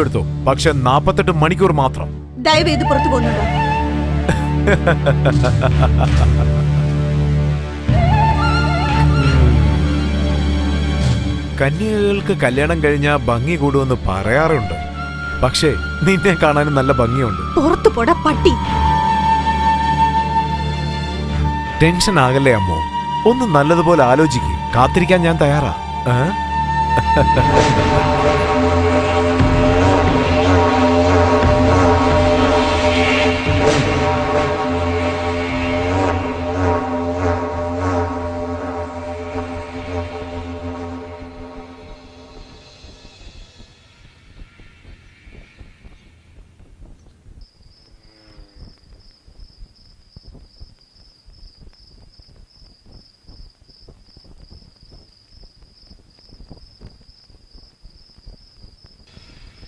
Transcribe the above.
എടുത്തോ, പക്ഷെ 48 മണിക്കൂർ മാത്രം. ദയവേത് പുറത്തു പോകുന്നുണ്ടോ? കന്യകകൾക്ക് കല്യാണം കഴിഞ്ഞാൽ ഭംഗി കൂടുമെന്ന് പറയാറുണ്ട്. പക്ഷേ നിന്നെ കാണാനും നല്ല ഭംഗിയുണ്ട്. പുറത്തു പോടാ പട്ടി. ടെൻഷൻ ആകല്ലേ അമ്മോ, ഒന്ന് നല്ലതുപോലെ ആലോചിക്ക്. കാത്തിരിക്കാൻ ഞാൻ തയ്യാറാ.